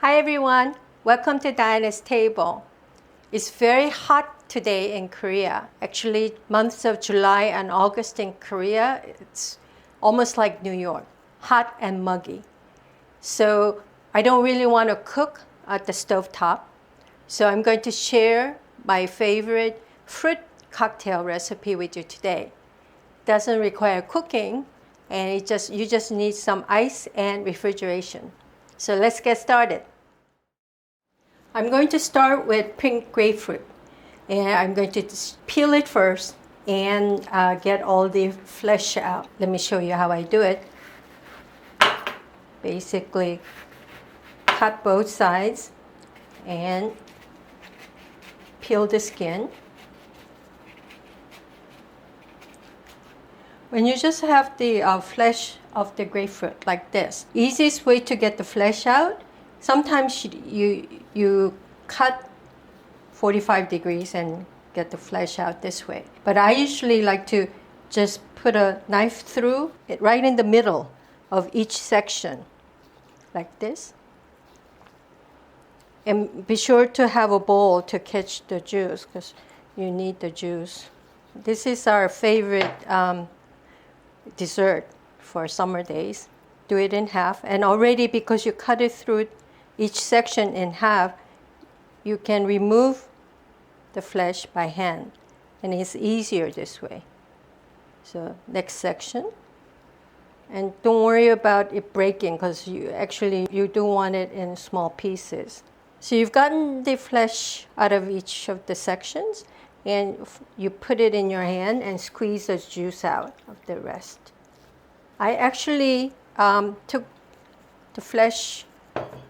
Hi everyone, welcome to Diana's Table. It's very hot today in Korea. Actually, months of July and August in Korea, it's almost like New York, hot and muggy. So I don't really want to cook at the stovetop. So I'm going to share my favorite fruit cocktail recipe with you today. Doesn't require cooking, and you just need some ice and refrigeration. So let's get started. I'm going to start with pink grapefruit, and I'm going to peel it first and get all the flesh out. Let me show you how I do it. Basically, cut both sides and peel the skin. When you just have the flesh of the grapefruit like this, easiest way to get the flesh out, sometimes you cut 45 degrees and get the flesh out this way. But I usually like to just put a knife through it right in the middle of each section, like this. And be sure to have a bowl to catch the juice, because you need the juice. This is our favorite dessert for summer days. Do it in half, and already because you cut it through each section in half, you can remove the flesh by hand, and it's easier this way. So next section, and don't worry about it breaking, because you do want it in small pieces. So you've gotten the flesh out of each of the sections, and you put it in your hand and squeeze the juice out of the rest. I actually took the flesh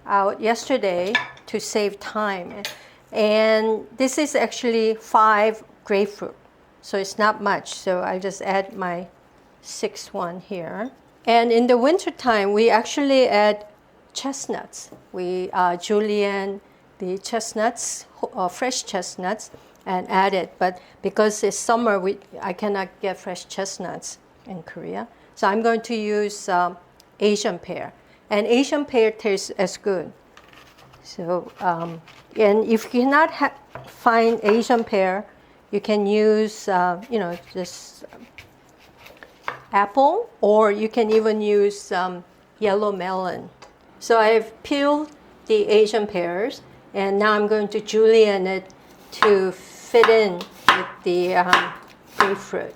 out yesterday to save time, and this is actually 5 grapefruit, so it's not much. So I just add my 6th one here. And in the winter time, we actually add chestnuts. We julienne the chestnuts, fresh chestnuts, and add it. But because it's summer, I cannot get fresh chestnuts in Korea. So I'm going to use Asian pear. And Asian pear tastes as good. So, and if you cannot find Asian pear, you can use, just apple, or you can even use yellow melon. So I've peeled the Asian pears, and now I'm going to julienne it to fit in with the grapefruit.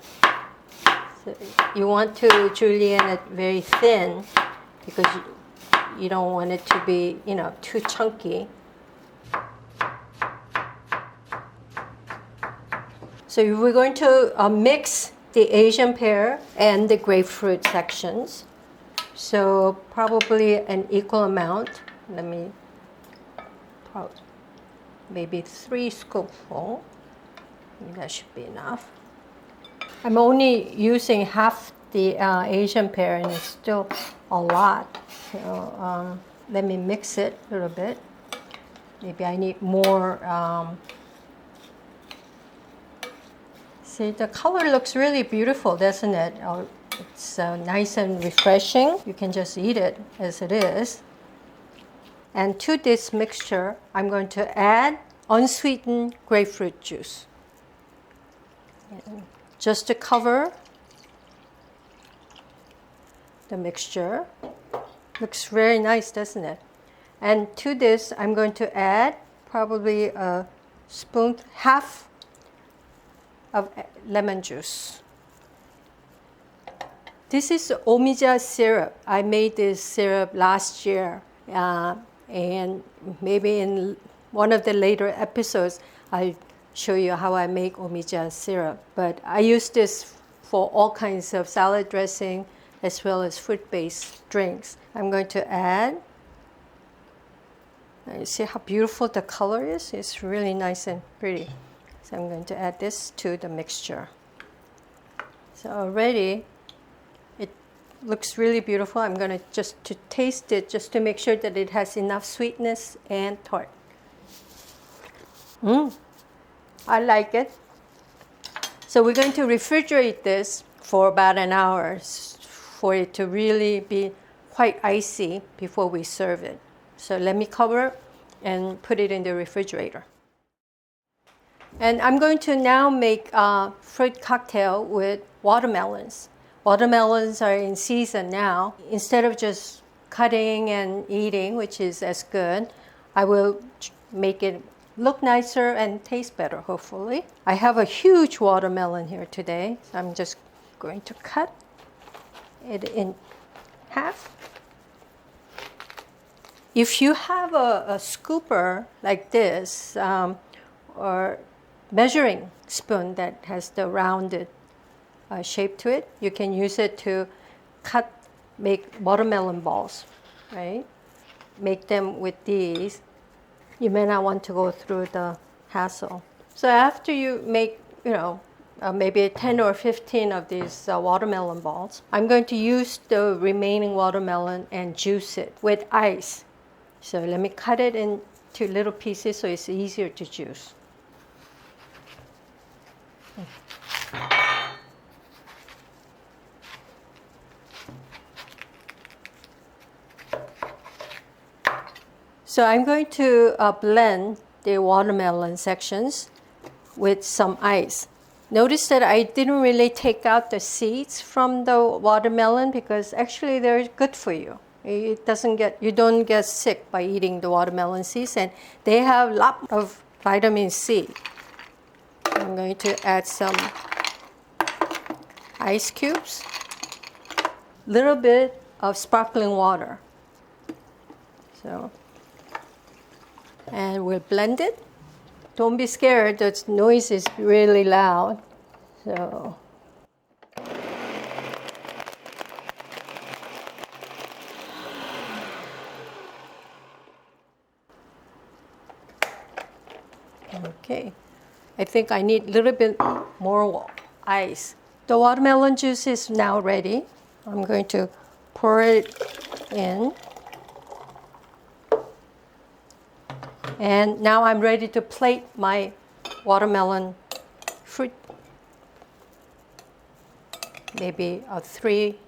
So you want to julienne it very thin, because you don't want it to be, too chunky. So we're going to mix the Asian pear and the grapefruit sections. So probably an equal amount. Maybe 3 scoopfuls. That should be enough. I'm only using half the Asian pear, and it's still a lot. So let me mix it a little bit. Maybe I need more. See, the color looks really beautiful, doesn't it? It's nice and refreshing. You can just eat it as it is. And to this mixture, I'm going to add unsweetened grapefruit juice. And just to cover the mixture. Looks very nice, doesn't it? And to this, I'm going to add probably a spoon, half of lemon juice. This is omija syrup. I made this syrup last year, and maybe in one of the later episodes, I'll show you how I make omija syrup. But I use this for all kinds of salad dressing as well as fruit-based drinks. I'm going to add. You see how beautiful the color is? It's really nice and pretty. So I'm going to add this to the mixture. So already it looks really beautiful. I'm going to taste it just to make sure that it has enough sweetness and tart. I like it. So we're going to refrigerate this for about an hour for it to really be quite icy before we serve it. So let me cover and put it in the refrigerator. And I'm going to now make a fruit cocktail with watermelons. Watermelons are in season now. Instead of just cutting and eating, which is as good, I will make it look nicer and taste better, hopefully. I have a huge watermelon here today, so I'm just going to cut it in half. If you have a scooper like this, or measuring spoon that has the rounded shape to it, you can use it to make watermelon balls, right? Make them with these. You may not want to go through the hassle. So after you make, maybe 10 or 15 of these watermelon balls, I'm going to use the remaining watermelon and juice it with ice. So let me cut it into little pieces so it's easier to juice. So I'm going to blend the watermelon sections with some ice. Notice that I didn't really take out the seeds from the watermelon because actually they're good for you. You don't get sick by eating the watermelon seeds, and they have a lot of vitamin C. I'm going to add some ice cubes, little bit of sparkling water. And we'll blend it. Don't be scared, the noise is really loud. So okay, I think I need a little bit more ice. The watermelon juice is now ready. I'm going to pour it in. And now I'm ready to plate my watermelon fruit. Maybe 3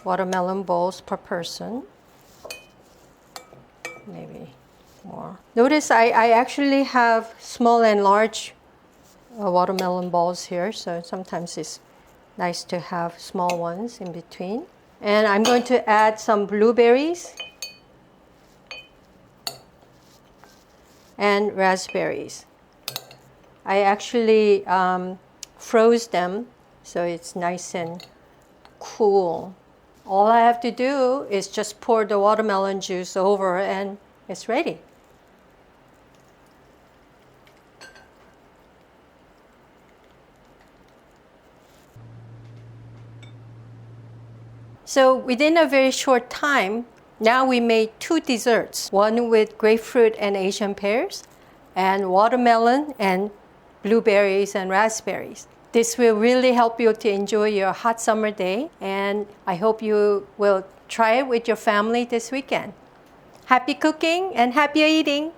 watermelon bowls per person. Maybe more. Notice I actually have small and large watermelon balls here, so sometimes it's nice to have small ones in between. And I'm going to add some blueberries and raspberries. I actually froze them so it's nice and cool. All I have to do is just pour the watermelon juice over and it's ready. So within a very short time, now we made 2 desserts, one with grapefruit and Asian pears, and watermelon and blueberries and raspberries. This will really help you to enjoy your hot summer day, and I hope you will try it with your family this weekend. Happy cooking and happy eating!